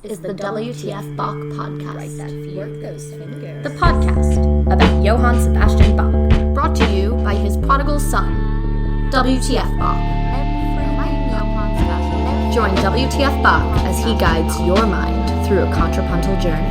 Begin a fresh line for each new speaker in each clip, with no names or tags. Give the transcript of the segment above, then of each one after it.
This is the WTF Bach podcast.
Right, that work those fingers.
The podcast about Johann Sebastian Bach, brought to you by his prodigal son, WTF Bach. Join WTF Bach as he guides your mind through a contrapuntal journey.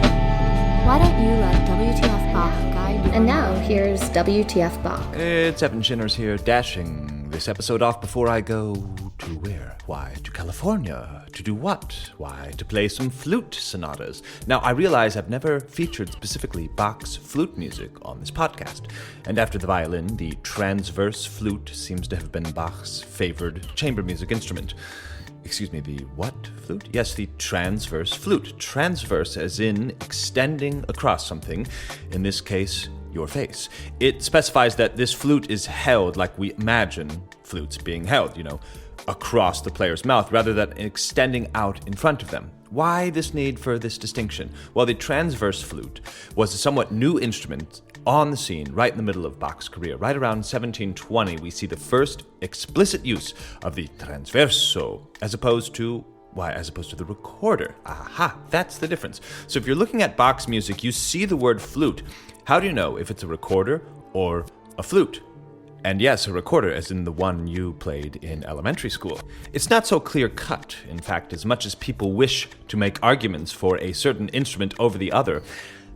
Why don't you let WTF Bach guide you? And now, here's WTF Bach.
It's Evan Shinners here, dashing this episode off before I go to where? Why, to California. To do what? Why, to play some flute sonatas. Now, I realize I've never featured specifically Bach's flute music on this podcast. And after the violin, the transverse flute seems to have been Bach's favored chamber music instrument. Excuse me, the what flute? Yes, the transverse flute. Transverse as in extending across something, in this case, your face. It specifies that this flute is held like we imagine flutes being held, across the player's mouth, rather than extending out in front of them. Why this need for this distinction? Well, the transverse flute was a somewhat new instrument on the scene right in the middle of Bach's career. Right around 1720, we see the first explicit use of the transverso, as opposed to the recorder. Aha, that's the difference. So if you're looking at Bach's music, you see the word flute. How do you know if it's a recorder or a flute? And yes, a recorder, as in the one you played in elementary school. It's not so clear-cut, in fact, as much as people wish to make arguments for a certain instrument over the other.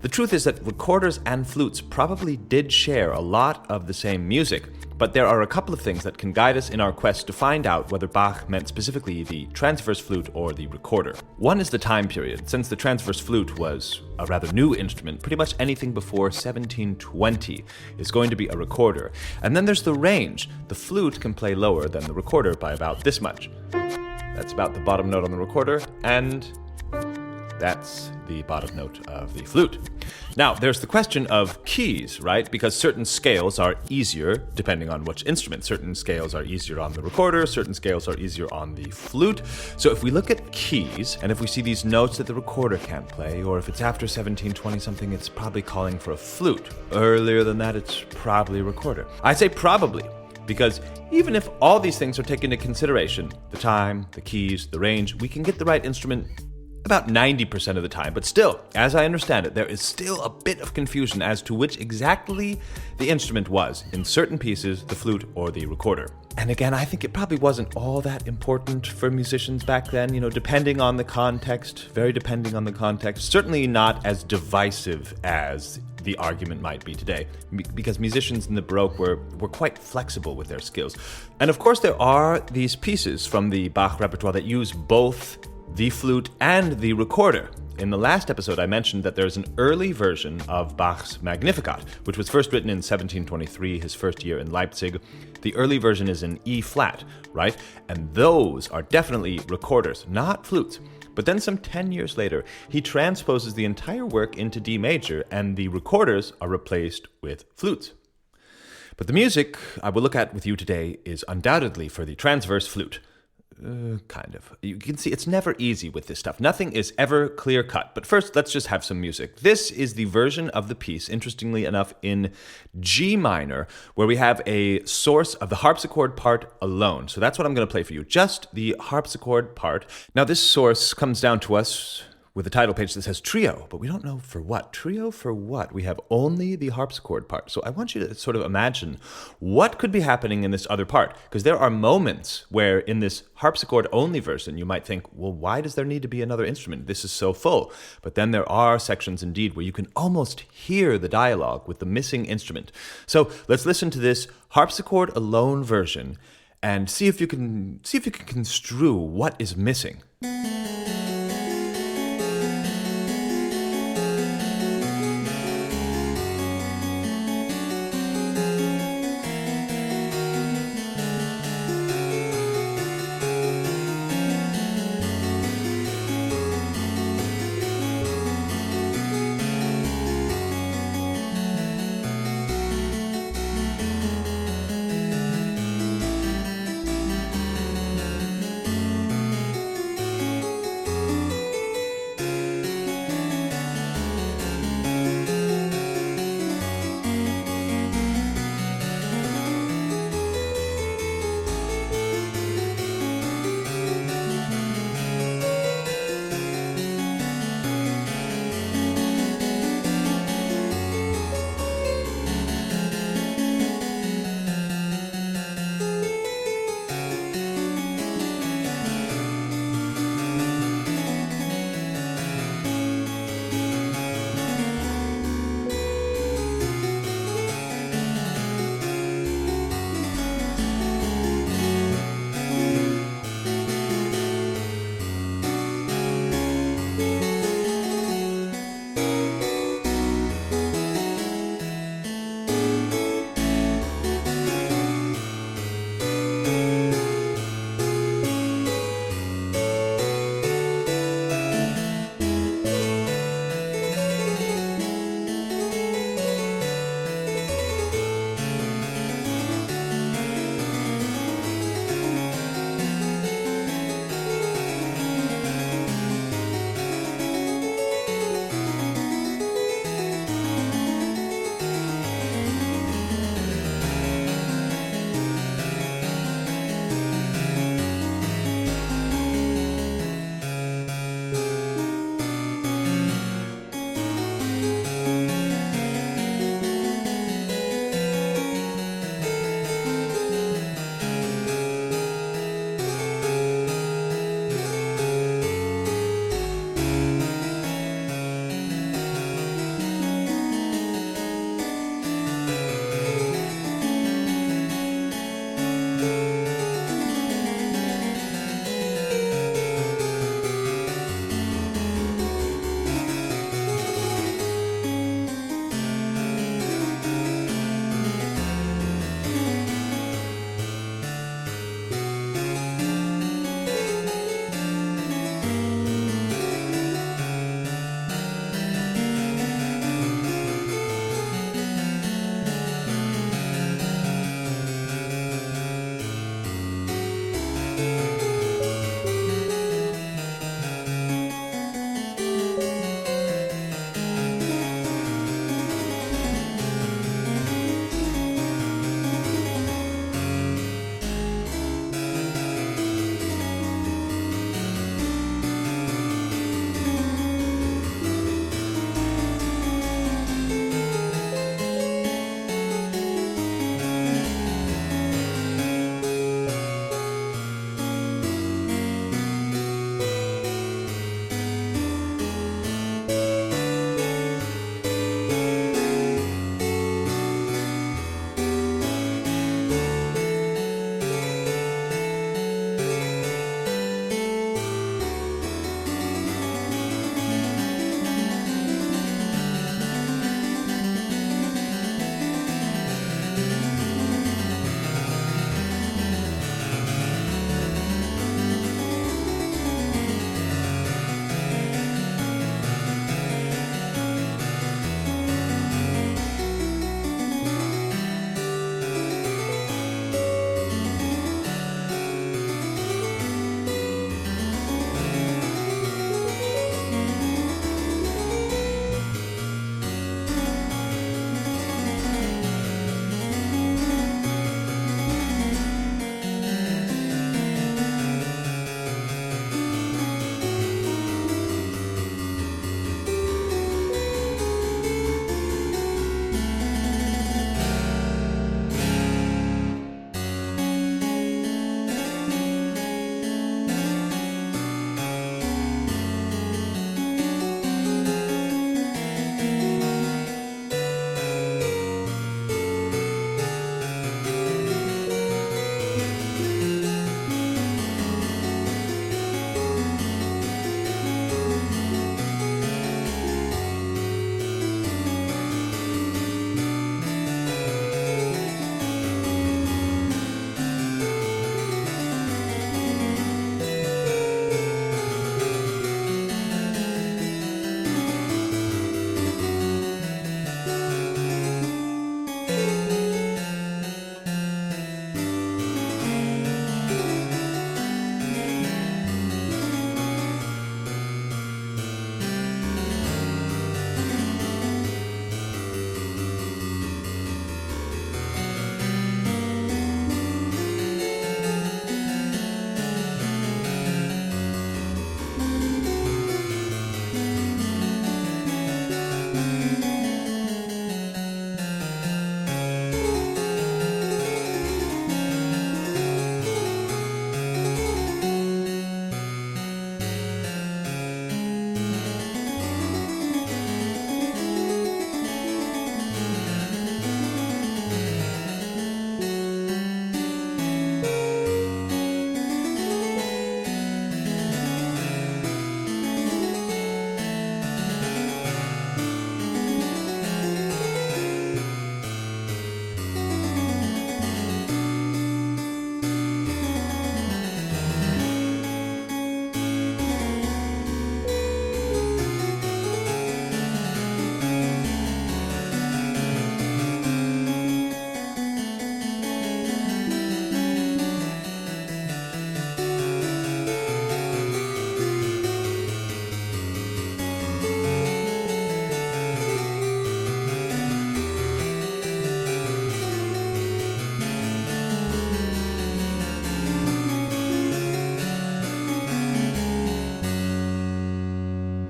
The truth is that recorders and flutes probably did share a lot of the same music, but there are a couple of things that can guide us in our quest to find out whether Bach meant specifically the transverse flute or the recorder. One is the time period. Since the transverse flute was a rather new instrument, pretty much anything before 1720 is going to be a recorder. And then there's the range. The flute can play lower than the recorder by about this much. That's about the bottom note on the recorder, and that's the bottom note of the flute. Now, there's the question of keys, right? Because certain scales are easier depending on which instrument. Certain scales are easier on the recorder, certain scales are easier on the flute. So if we look at keys, and if we see these notes that the recorder can't play, or if it's after 1720 something, it's probably calling for a flute. Earlier than that, it's probably a recorder. I say probably, because even if all these things are taken into consideration, the time, the keys, the range, we can get the right instrument about 90% of the time. But still, as I understand it, there is still a bit of confusion as to which exactly the instrument was, in certain pieces, the flute or the recorder. And again, I think it probably wasn't all that important for musicians back then, depending on the context, very depending on the context, certainly not as divisive as the argument might be today, because musicians in the Baroque were quite flexible with their skills. And of course, there are these pieces from the Bach repertoire that use both the flute and the recorder. In the last episode, I mentioned that there's an early version of Bach's Magnificat, which was first written in 1723, his first year in Leipzig. The early version is in E flat, right? And those are definitely recorders, not flutes. But then some 10 years later, he transposes the entire work into D major, and the recorders are replaced with flutes. But the music I will look at with you today is undoubtedly for the transverse flute. Kind of. You can see it's never easy with this stuff. Nothing is ever clear-cut. But first, let's just have some music. This is the version of the piece, interestingly enough, in G minor, where we have a source of the harpsichord part alone. So that's what I'm going to play for you, just the harpsichord part. Now, this source comes down to us with a title page that says trio, but we don't know for what. Trio for what? We have only the harpsichord part. So I want you to sort of imagine what could be happening in this other part, because there are moments where in this harpsichord-only version, you might think, well, why does there need to be another instrument? This is so full. But then there are sections indeed where you can almost hear the dialogue with the missing instrument. So let's listen to this harpsichord alone version and see if you can construe what is missing.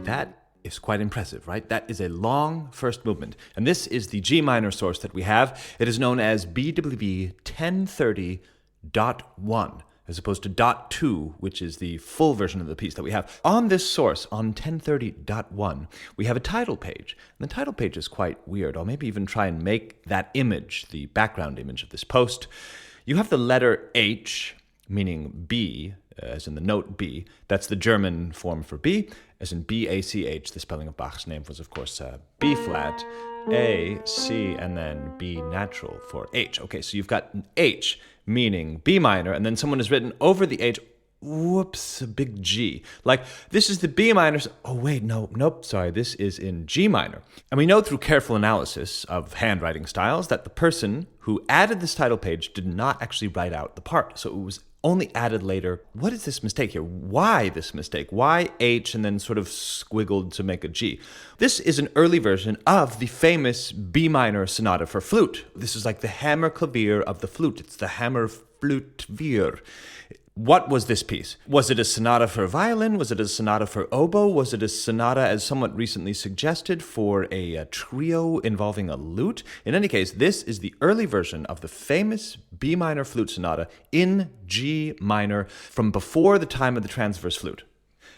that is quite impressive, right? That is a long first movement. And this is the G minor source that we have. It is known as BWV 1030.1. as opposed to dot 2, which is the full version of the piece that we have. On this source, on 1030.1, we have a title page. And the title page is quite weird. I'll maybe even try and make that image, the background image of this post. You have the letter H, meaning B, as in the note B. That's the German form for B, as in B-A-C-H. The spelling of Bach's name was, of course, B flat, A, C, and then B natural for H. Okay, so you've got an H, meaning B minor, and then someone has written over the H, whoops, a big G. Like, this is the B minor. Oh, wait, nope, sorry, this is in G minor. And we know through careful analysis of handwriting styles that the person who added this title page did not actually write out the part. So it was only added later. What is this mistake here? Why this mistake? Why H and then sort of squiggled to make a G? This is an early version of the famous B minor sonata for flute. This is like the hammer clavier of the flute. It's the hammer flute vir. What was this piece? Was it a sonata for violin? Was it a sonata for oboe? Was it a sonata, as somewhat recently suggested, for a trio involving a lute? In any case, this is the early version of the famous B minor flute sonata in G minor from before the time of the transverse flute.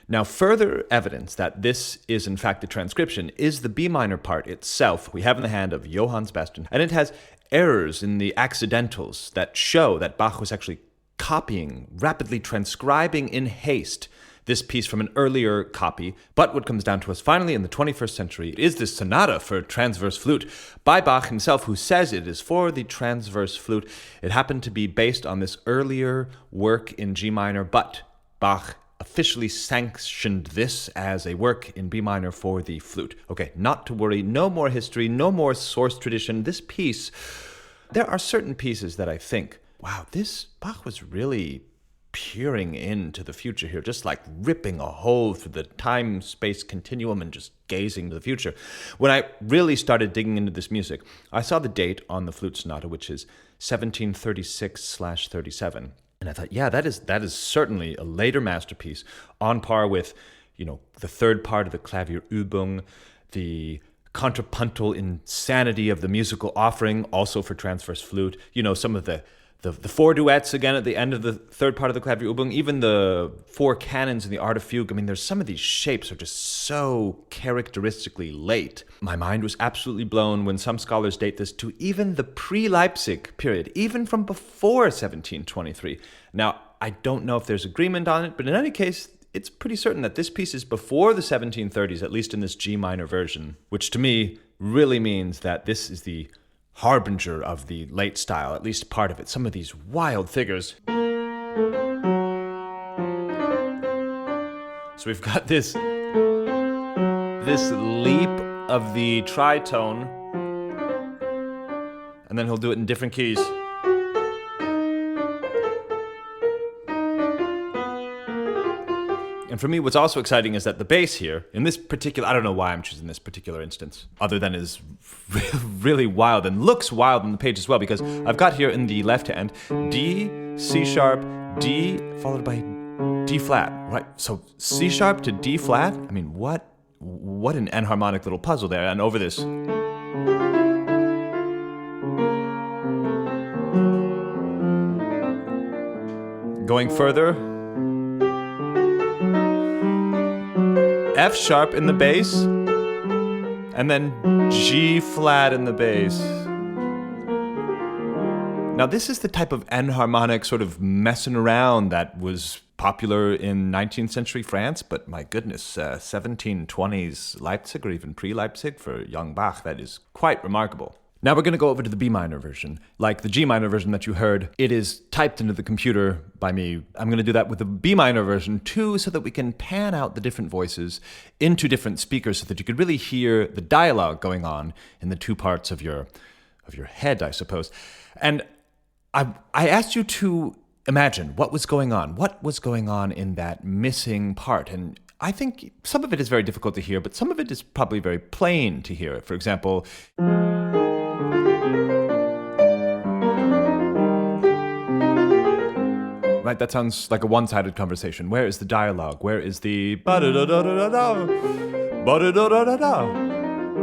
Now, further evidence that this is in fact the transcription is the B minor part itself we have in the hand of Johann Sebastian, and it has errors in the accidentals that show that Bach was actually copying, rapidly transcribing in haste this piece from an earlier copy. But what comes down to us finally in the 21st century is this sonata for transverse flute by Bach himself, who says it is for the transverse flute. It happened to be based on this earlier work in G minor, but Bach officially sanctioned this as a work in B minor for the flute. Okay, not to worry, no more history, no more source tradition. This piece, there are certain pieces that I think, wow, this Bach was really peering into the future here, just like ripping a hole through the time-space continuum and just gazing to the future. When I really started digging into this music, I saw the date on the flute sonata, which is 1736/37. And I thought, yeah, that is certainly a later masterpiece, on par with, the third part of the Klavierübung, the contrapuntal insanity of the musical offering, also for transverse flute, some of the four duets again at the end of the third part of the Klavierübung, even the four canons in the Art of Fugue. I mean, there's some of these shapes are just so characteristically late. My mind was absolutely blown when some scholars date this to even the pre-Leipzig period, even from before 1723. Now, I don't know if there's agreement on it, but in any case, it's pretty certain that this piece is before the 1730s, at least in this G minor version, which to me really means that this is the harbinger of the late style, at least part of it. Some of these wild figures. So we've got this leap of the tritone, and then he'll do it in different keys. And for me, what's also exciting is that the bass here, in this particular, I don't know why I'm choosing this particular instance, other than is really wild and looks wild on the page as well, because I've got here in the left hand, D, C sharp, D, followed by D flat, right? So C sharp to D flat, I mean, what an enharmonic little puzzle there. And over this, going further, F sharp in the bass, and then G flat in the bass. Now, this is the type of enharmonic sort of messing around that was popular in 19th century France, but my goodness, 1720s Leipzig, or even pre-Leipzig for young Bach, that is quite remarkable. Now we're going to go over to the B minor version. Like the G minor version that you heard, it is typed into the computer by me. I'm going to do that with the B minor version too, so that we can pan out the different voices into different speakers so that you could really hear the dialogue going on in the two parts of your head, I suppose. And I asked you to imagine what was going on in that missing part. And I think some of it is very difficult to hear, but some of it is probably very plain to hear. For example, right? That sounds like a one-sided conversation. Where is the dialogue? Where is the ba-da-da-da-da-da, ba-da-da-da-da-da,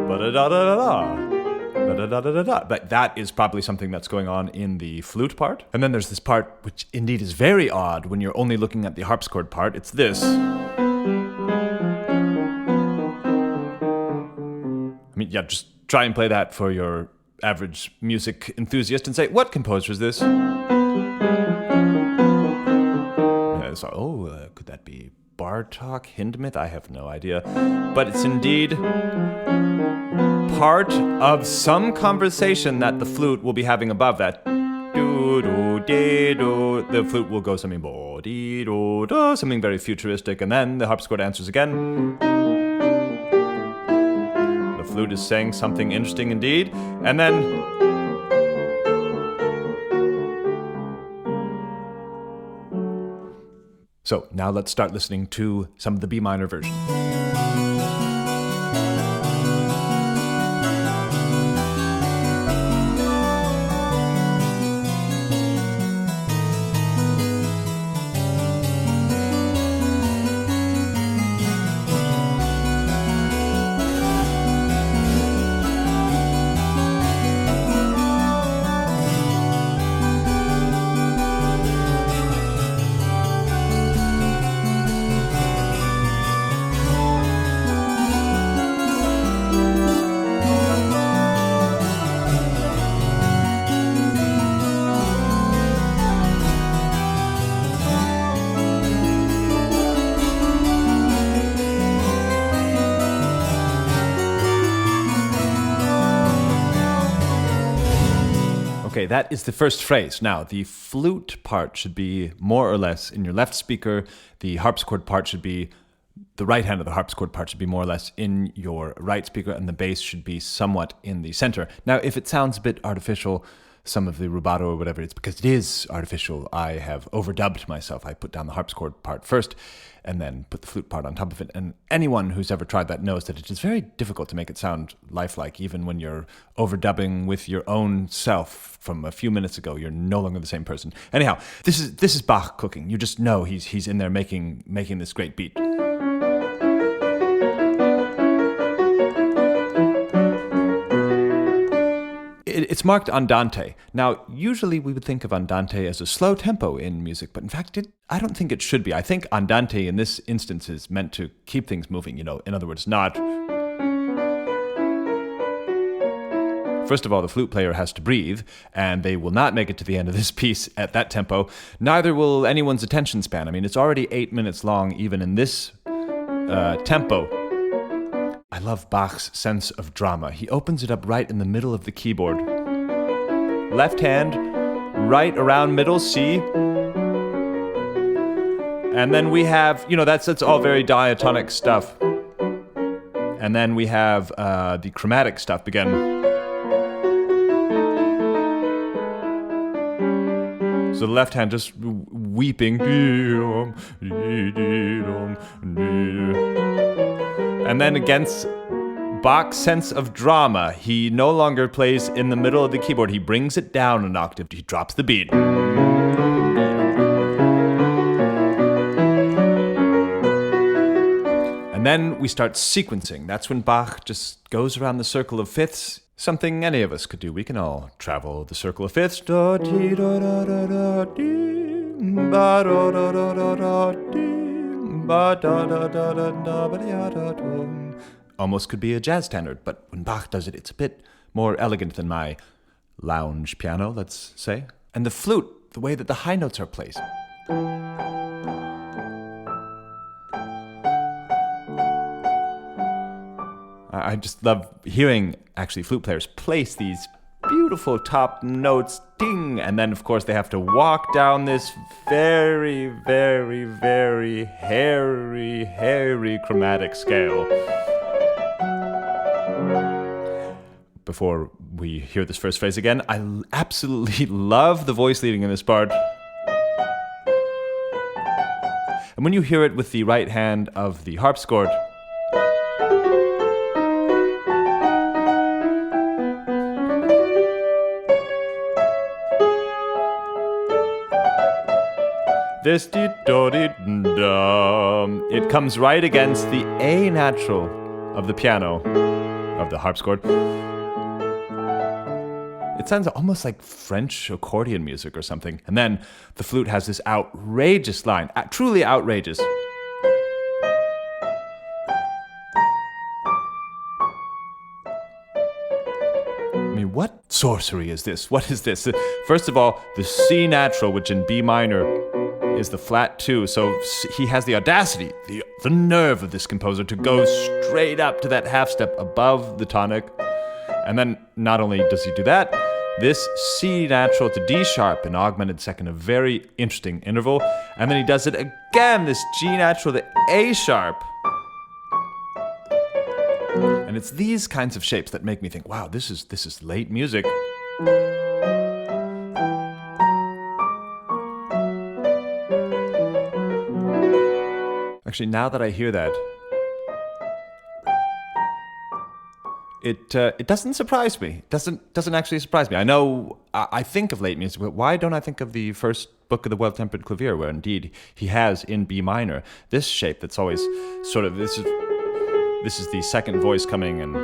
ba-da-da-da-da-da? But that is probably something that's going on in the flute part. And then there's this part, which indeed is very odd when you're only looking at the harpsichord part. It's this. I mean, yeah, just try and play that for your average music enthusiast and say, what composer is this? Yeah, so, could that be Bartók, Hindemith? I have no idea. But it's indeed part of some conversation that the flute will be having above that. The flute will go something something very futuristic, and then the harpsichord answers again. The flute is saying something interesting indeed, and then so now let's start listening to some of the B minor version. Okay, that is the first phrase. Now, the flute part should be more or less in your left speaker. The harpsichord part should be, the right hand of the harpsichord part should be more or less in your right speaker, and the bass should be somewhat in the center. Now, if it sounds a bit artificial, some of the rubato or whatever, it's because it is artificial. I have overdubbed myself. I put down the harpsichord part first and then put the flute part on top of it. And anyone who's ever tried that knows that it is very difficult to make it sound lifelike, even when you're overdubbing with your own self from a few minutes ago. You're no longer the same person. Anyhow, this is Bach cooking. You just know he's in there making this great beat. It's marked andante. Now, usually we would think of andante as a slow tempo in music, but in fact, I don't think it should be. I think andante in this instance is meant to keep things moving, in other words, not... First of all, the flute player has to breathe, and they will not make it to the end of this piece at that tempo. Neither will anyone's attention span. I mean, it's already 8 minutes long, even in this tempo. I love Bach's sense of drama. He opens it up right in the middle of the keyboard. Left hand, right around middle, C. And then we have, that's all very diatonic stuff. And then we have the chromatic stuff begin. So the left hand just weeping. And then against Bach's sense of drama, he no longer plays in the middle of the keyboard. He brings it down an octave. He drops the beat. And then we start sequencing. That's when Bach just goes around the circle of fifths. Something any of us could do. We can all travel the circle of fifths. Almost could be a jazz standard, but when Bach does it, it's a bit more elegant than my lounge piano, let's say. And the flute, the way that the high notes are placed. I just love hearing, actually, flute players place these beautiful top notes, ding, and then, of course, they have to walk down this very, very, very hairy chromatic scale. Before we hear this first phrase again, I absolutely love the voice leading in this part. And when you hear it with the right hand of the harpsichord, this dee-do-dee-dum. It comes right against the A natural of the piano, of the harpsichord. It sounds almost like French accordion music or something. And then the flute has this outrageous line, truly outrageous. I mean, what sorcery is this? What is this? First of all, the C natural, which in B minor is the flat 2. So he has the audacity, the nerve of this composer to go straight up to that half step above the tonic. And then not only does he do that, this C natural to D sharp in augmented second, a very interesting interval. And then he does it again, this G natural to A sharp. And it's these kinds of shapes that make me think, wow, this is late music. Actually, now that I hear that, it doesn't surprise me. It doesn't actually surprise me. I know I think of late music, but why don't I think of the first book of the Well-Tempered Clavier, where indeed he has in B minor this shape that's always sort of this is the second voice coming and.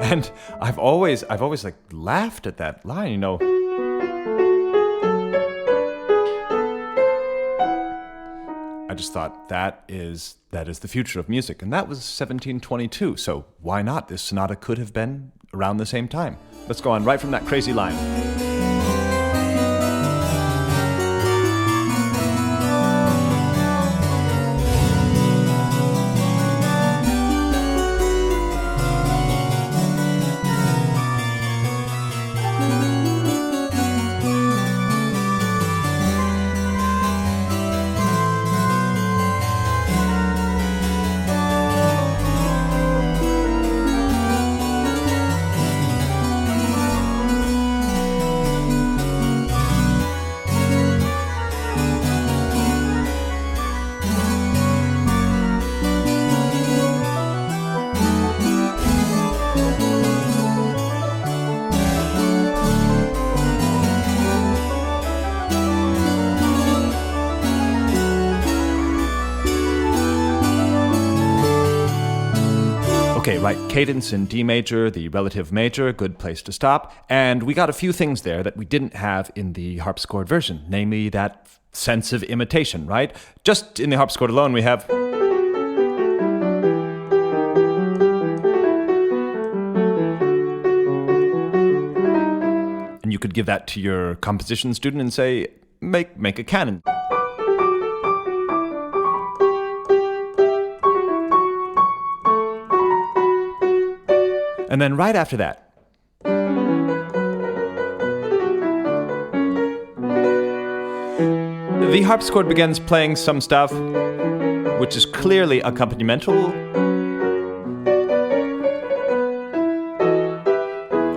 And I've always like laughed at that line, you know. I just thought that is the future of music, and that was 1722. So why not? This sonata could have been around the same time. Let's go on right from that crazy line. Okay, right, cadence in D major, the relative major, good place to stop. And we got a few things there that we didn't have in the harpsichord version, namely that sense of imitation, right? Just in the harpsichord alone, we have... And you could give that to your composition student and say, make a canon. And then right after that, the harpsichord begins playing some stuff which is clearly accompanimental,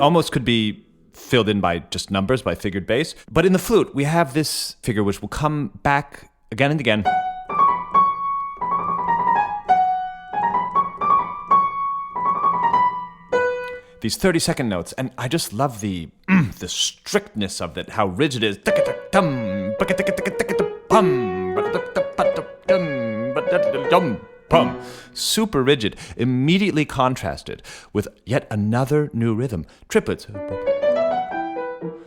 almost could be filled in by just numbers, by figured bass. But in the flute, we have this figure which will come back again and again. These 30-second notes, and I just love the strictness of it, how rigid it is. Super rigid, immediately contrasted with yet another new rhythm, triplets.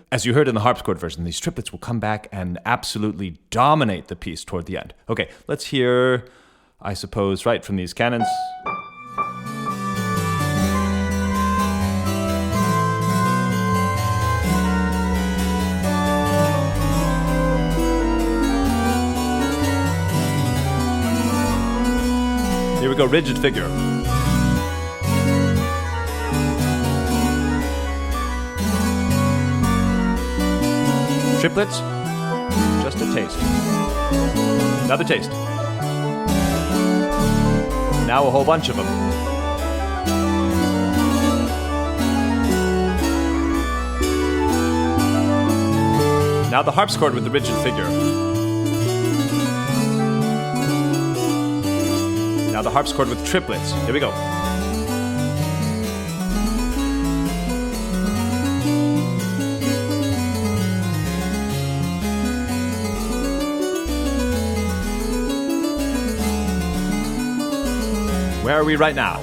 As you heard in the harpsichord version, these triplets will come back and absolutely dominate the piece toward the end. Okay, let's hear, I suppose, right from these canons. Here we go, rigid figure. Triplets, just a taste. Another taste. Now a whole bunch of them. Now the harpsichord with the rigid figure. Now the harpsichord with triplets. Here we go. Where are we right now?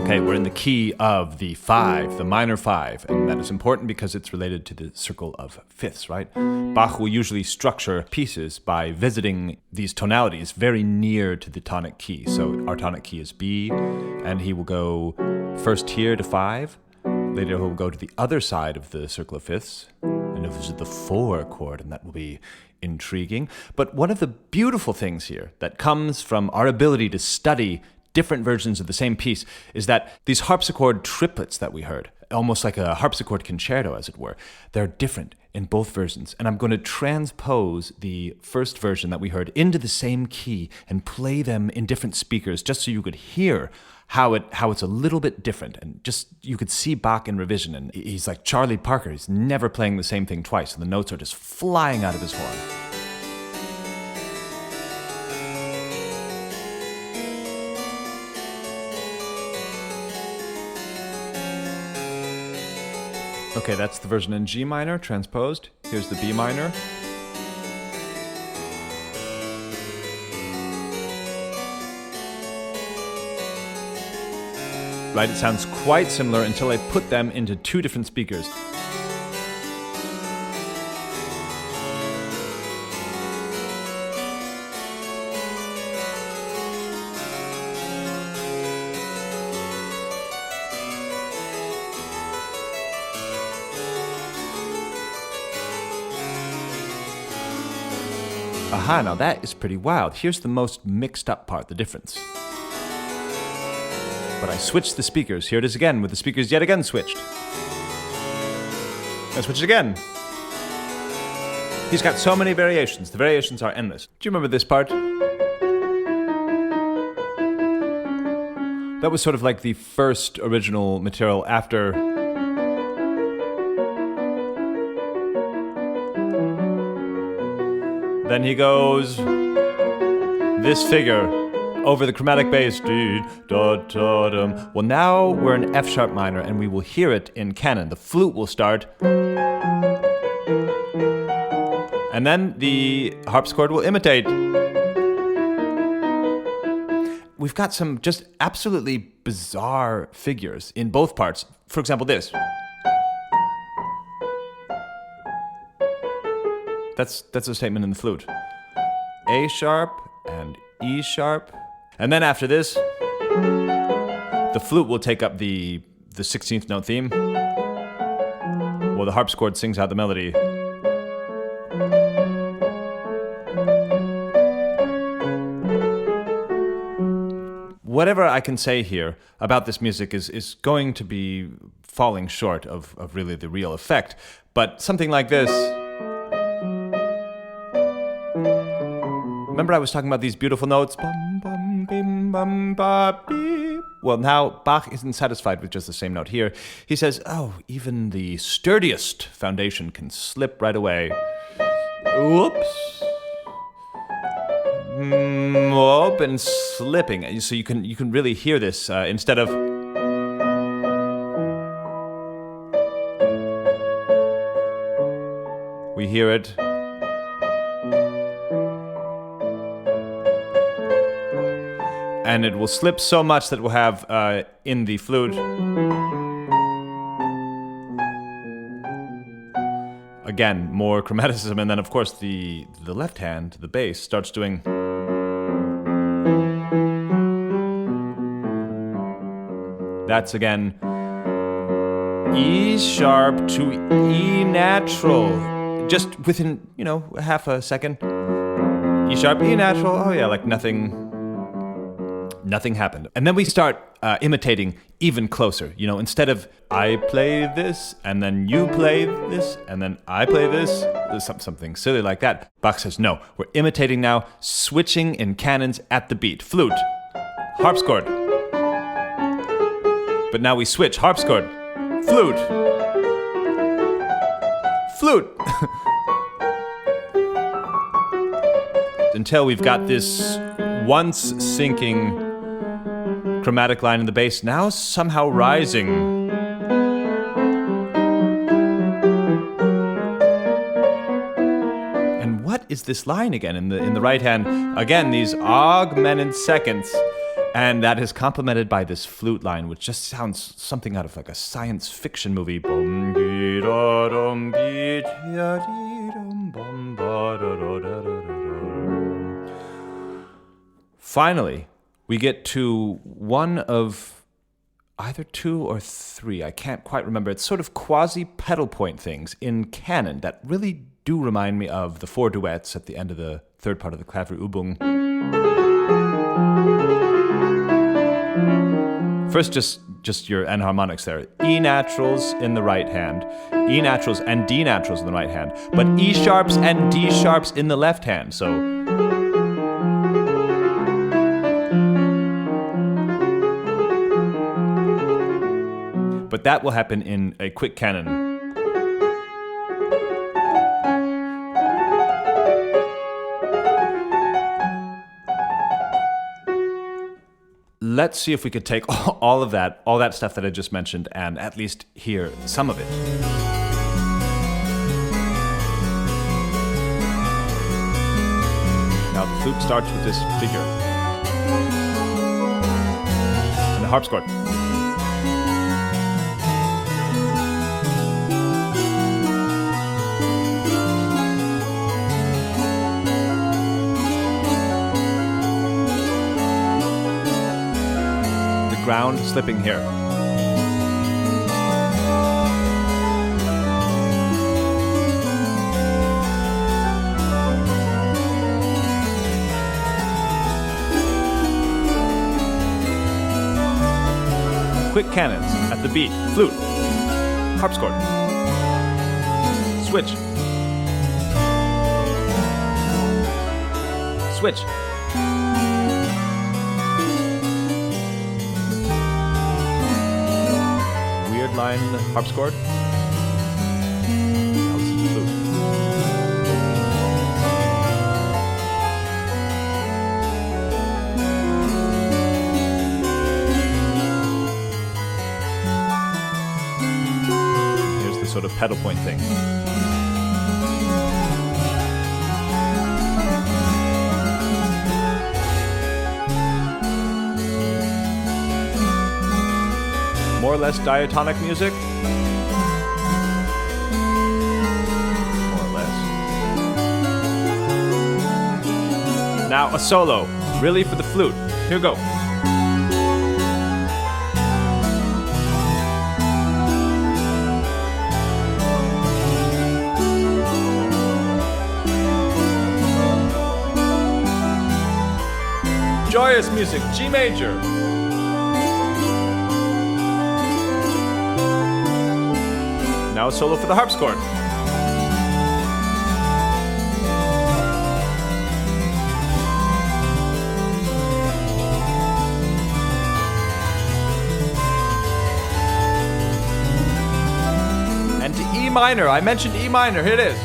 Okay, we're in the key of the 5, the minor 5, and that is important because it's related to the circle of fifths, right? Bach will usually structure pieces by visiting these tonalities very near to the tonic key. So our tonic key is B, and he will go first here to 5, later he'll go to the other side of the circle of fifths, and he'll visit the 4 chord, and that will be intriguing. But one of the beautiful things here that comes from our ability to study different versions of the same piece is that these harpsichord triplets that we heard, almost like a harpsichord concerto as it were, they're different in both versions. And I'm going to transpose the first version that we heard into the same key and play them in different speakers just so you could hear how it's a little bit different, and just you could see Bach in revision, and he's like Charlie Parker. He's never playing the same thing twice, and the notes are just flying out of his horn. Okay, that's the version in G minor, transposed. Here's the B minor. Right, it sounds quite similar until I put them into 2 different speakers. Aha, now that is pretty wild. Here's the most mixed up part, the difference. But I switched the speakers. Here it is again, with the speakers yet again switched. I switch it again. He's got so many variations. The variations are endless. Do you remember this part? That was sort of like the first original material after... Then he goes this figure over the chromatic bass. Well, now we're in F sharp minor, and we will hear it in canon. The flute will start, and then the harpsichord will imitate. We've got some just absolutely bizarre figures in both parts. For example, this. That's a statement in the flute. A sharp and E sharp. And then after this, the flute will take up the 16th note theme, while the harpsichord sings out the melody. Whatever I can say here about this music is going to be falling short of really the real effect. But something like this... Remember I was talking about these beautiful notes? Bum, bum, bim, bum, ba, beep. Well, now Bach isn't satisfied with just the same note here. He says, oh, even the sturdiest foundation can slip right away. Whoops. Whoop, and slipping. So you can really hear this instead of... We hear it... And it will slip so much that we'll have in the flute again more chromaticism, and then of course the left hand, the bass, starts doing. That's again E sharp to E natural, just within half a second. E sharp, E natural. Oh yeah, like nothing happened. And then we start imitating even closer. Instead of I play this, and then you play this, and then I play this, something silly like that. Bach says, no, we're imitating now, switching in canons at the beat. Flute, harpsichord. But now we switch, harpsichord, flute, flute. Until we've got this once sinking chromatic line in the bass, now somehow rising. is this line again in the right hand? Again, these augmented seconds. And that is complemented by this flute line, which just sounds something out of like a science fiction movie. Finally, we get to one of either 2 or 3, I can't quite remember. It's sort of quasi-pedal point things in canon that really do remind me of the 4 duets at the end of the third part of the Klavierübung. First, just your enharmonics there. E naturals in the right hand, E naturals and D naturals in the right hand, but E sharps and D sharps in the left hand. So, but that will happen in a quick canon. Let's see if we could take all that stuff that I just mentioned, and at least hear some of it. Now the flute starts with this figure. And the harpsichord. Ground slipping here. Quick cannons at the beat. Flute. Harpsichord. Switch. Switch. Line harpsichord. Now listen to flute. Here's the sort of pedal point thing. More or less diatonic music. More or less. Now a solo, really for the flute. Here we go. Joyous music, G major. Now a solo for the harpsichord. And to E minor. I mentioned E minor. Here it is.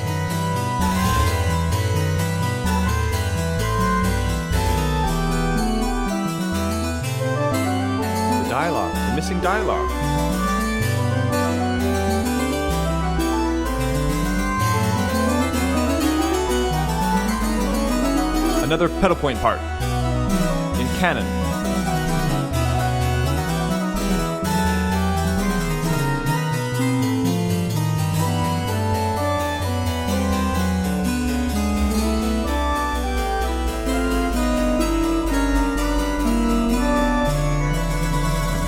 The dialogue. The missing dialogue. Another pedal point part in canon.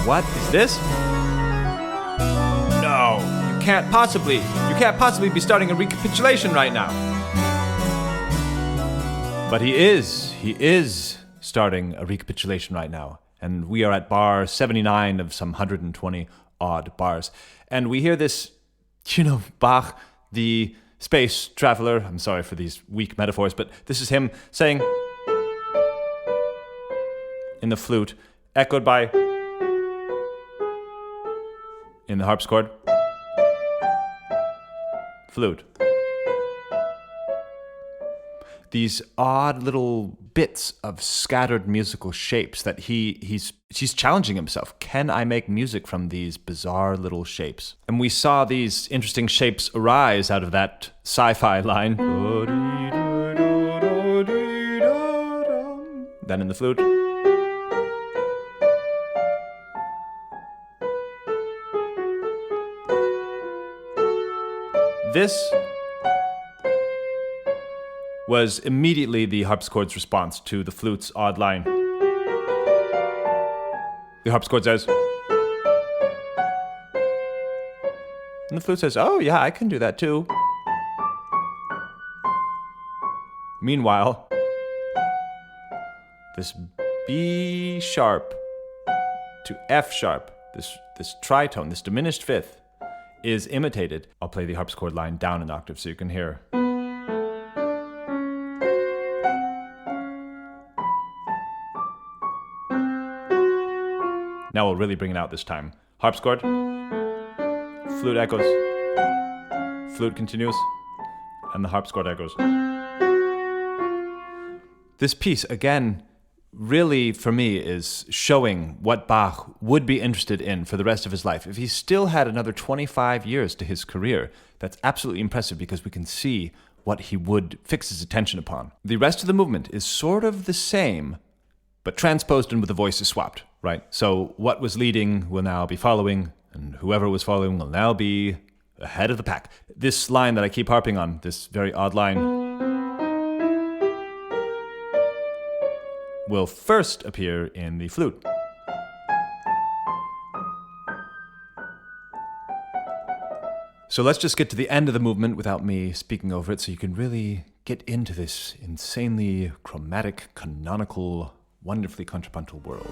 What is this? No, you can't possibly be starting a recapitulation right now. But he is starting a recapitulation right now. And we are at bar 79 of some 120 odd bars. And we hear this, Bach, the space traveler. I'm sorry for these weak metaphors, but this is him saying in the flute, echoed by in the harpsichord, flute. These odd little bits of scattered musical shapes that he's challenging himself. Can I make music from these bizarre little shapes? And we saw these interesting shapes arise out of that sci-fi line. then in the flute. This was immediately the harpsichord's response to the flute's odd line. The harpsichord says, and the flute says, oh yeah, I can do that too. Meanwhile, this B sharp to F sharp, this tritone, this diminished fifth, is imitated. I'll play the harpsichord line down an octave so you can hear. Now we'll really bring it out this time. Harpsichord, flute echoes, flute continues, and the harpsichord echoes. This piece, again, really, for me, is showing what Bach would be interested in for the rest of his life. If he still had another 25 years to his career, that's absolutely impressive because we can see what he would fix his attention upon. The rest of the movement is sort of the same, but transposed and with the voices swapped, right? So what was leading will now be following, and whoever was following will now be ahead of the pack. This line that I keep harping on, this very odd line, will first appear in the flute. So let's just get to the end of the movement without me speaking over it so you can really get into this insanely chromatic, canonical, wonderfully contrapuntal world.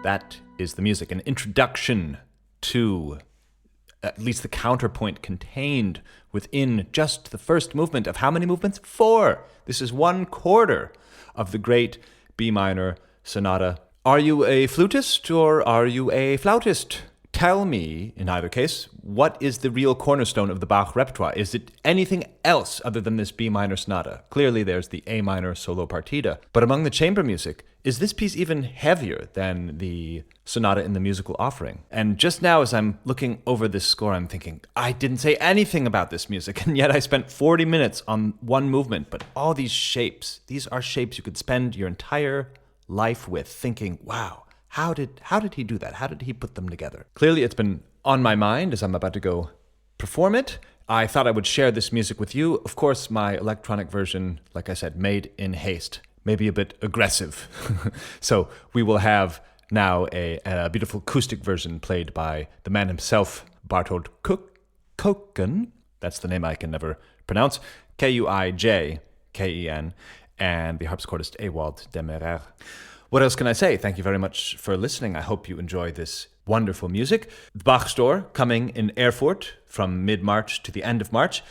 That is the music, an introduction to at least the counterpoint contained within just the first movement of how many movements? 4. This is 1/4 of the great B minor sonata. Are you a flutist or are you a flautist? Tell me, in either case, what is the real cornerstone of the Bach repertoire? Is it anything else other than this B minor sonata? Clearly there's the A minor solo partita. But among the chamber music, is this piece even heavier than the sonata in the musical offering? And just now, as I'm looking over this score, I'm thinking, I didn't say anything about this music, and yet I spent 40 minutes on one movement. But all these shapes, these are shapes you could spend your entire life with, thinking, wow, how did he do that? How did he put them together? Clearly, it's been on my mind as I'm about to go perform it. I thought I would share this music with you. Of course, my electronic version, like I said, made in haste. Maybe a bit aggressive. So we will have now a beautiful acoustic version played by the man himself, Bartold Kuijken. That's the name I can never pronounce. Kuijken, and the harpsichordist Ewald Demerer. What else can I say? Thank you very much for listening. I hope you enjoy this wonderful music. The Bach store coming in Erfurt from mid-March to the end of March.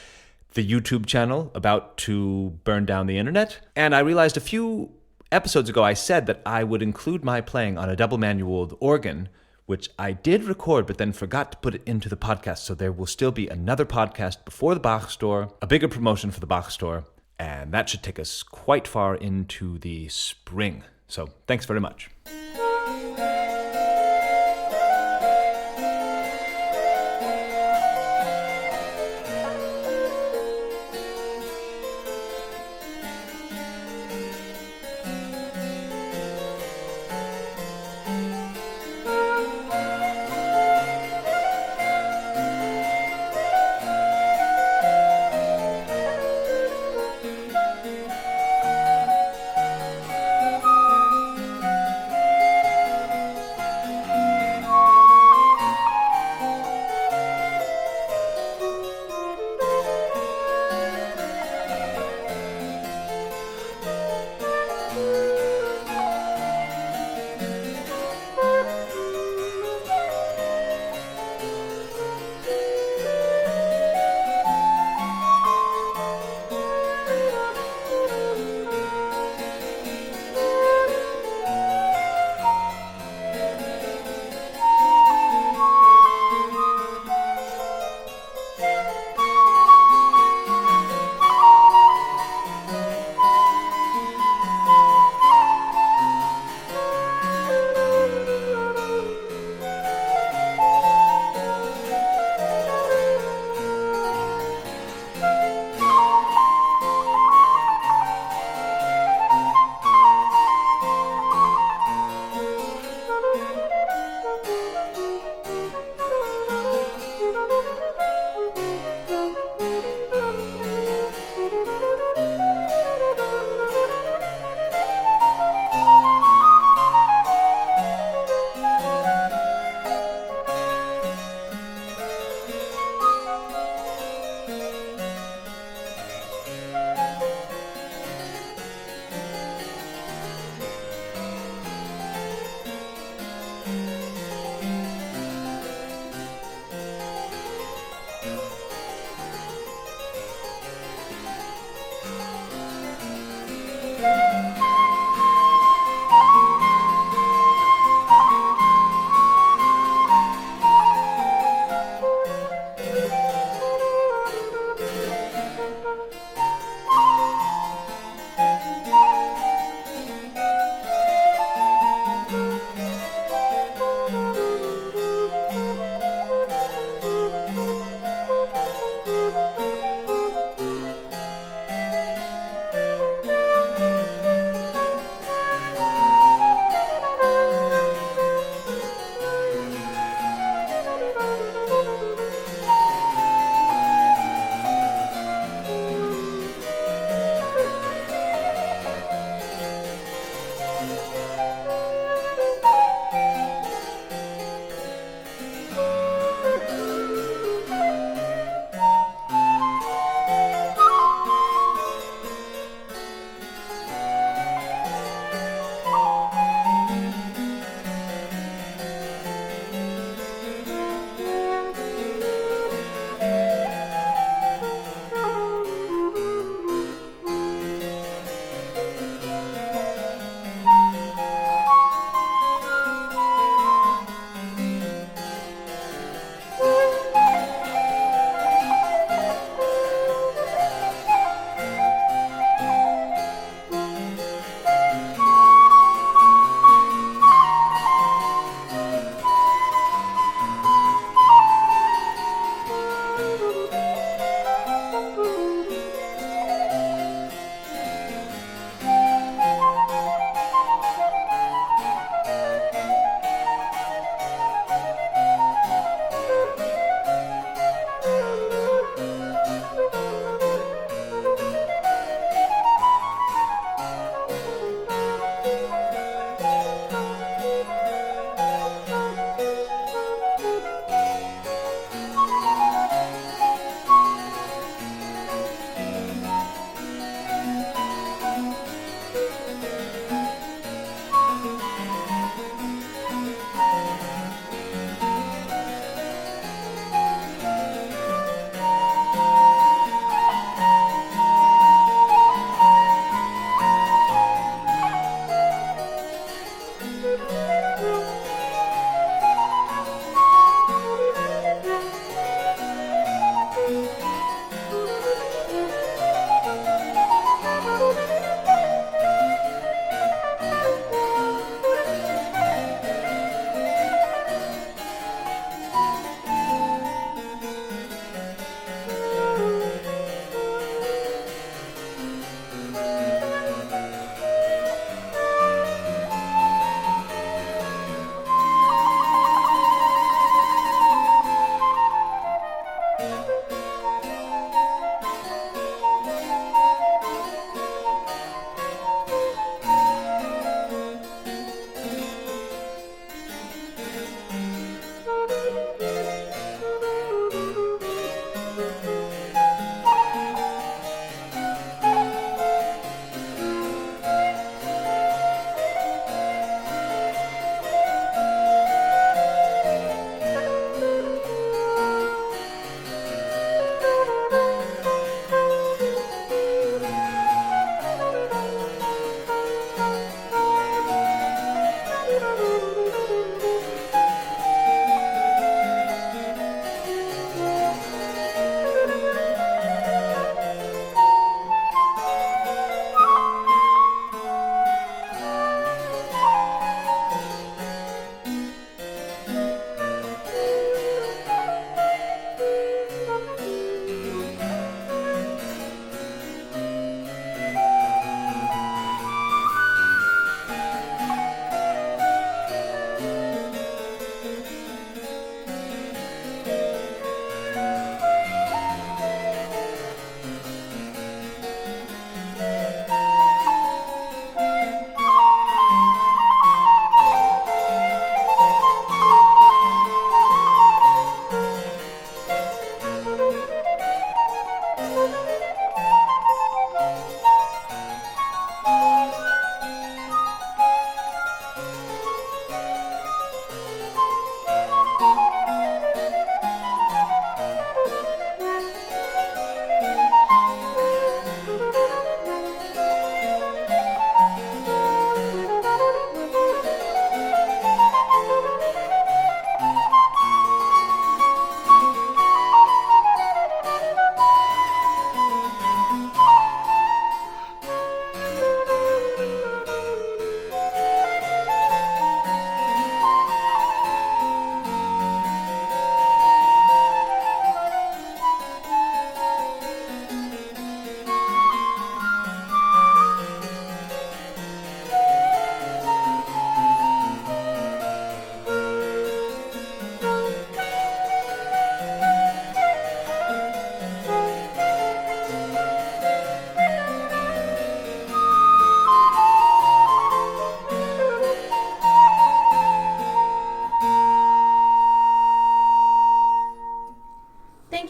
The YouTube channel about to burn down the internet. And I realized a few episodes ago I said that I would include my playing on a double manualed organ, which I did record but then forgot to put it into the podcast. So there will still be another podcast before the Bach store, a bigger promotion for the Bach store, and that should take us quite far into the spring. So thanks very much.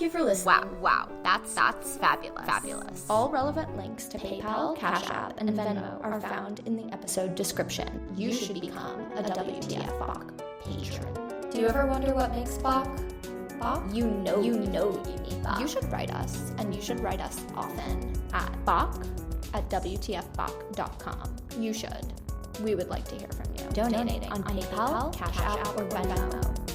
you for listening.
Wow, that's fabulous.
All relevant links to PayPal, Cash App, and Venmo are found in the episode description. You should become a WTF Bach patron. Do you ever wonder what makes Bach? You know you need Bach. You should write us, and you should write us often at bach@wtfbach.com. You should. We would like to hear from you.
Donating on PayPal, Cash App, or Venmo.